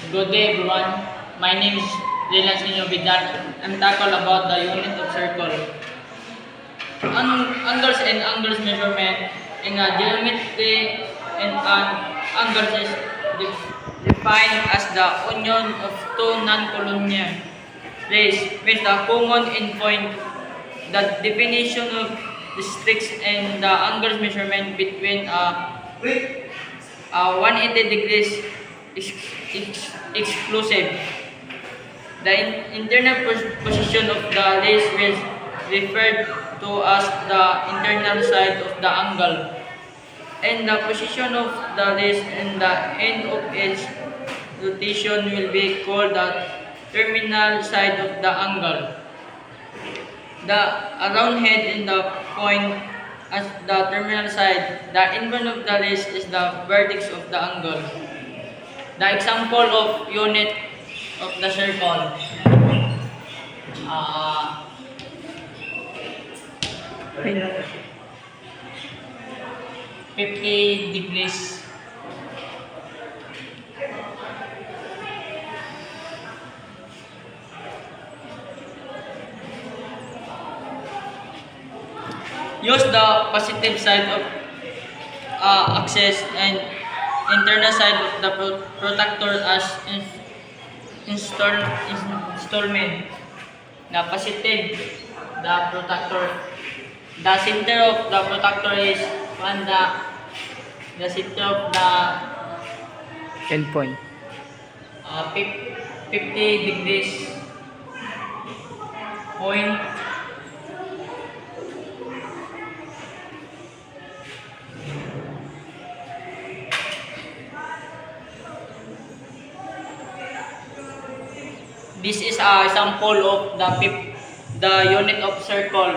Good day everyone. My name is Leland Sinyo Vidal. I'm tackle about the unit of circle. Angles and angles measurement in a geometry and an angles is defined as the union of two non-collinear rays with a common endpoint. The definition of districts and the angles measurement between a 180 degrees exclusive. The internal position of the rays is referred to as the internal side of the angle, and the position of the rays in the end of its rotation will be called the terminal side of the angle. The round head in the point as the terminal side. The endpoint of the rays is the vertex of the angle. The example of unit of the circle. Uh, 50 degrees. Use the positive side of axis and internal side of the protractor as installment. The positive, the protractor. The center of the protractor is on the center of the Endpoint. 50 degrees point. This is a example of the unit of circle.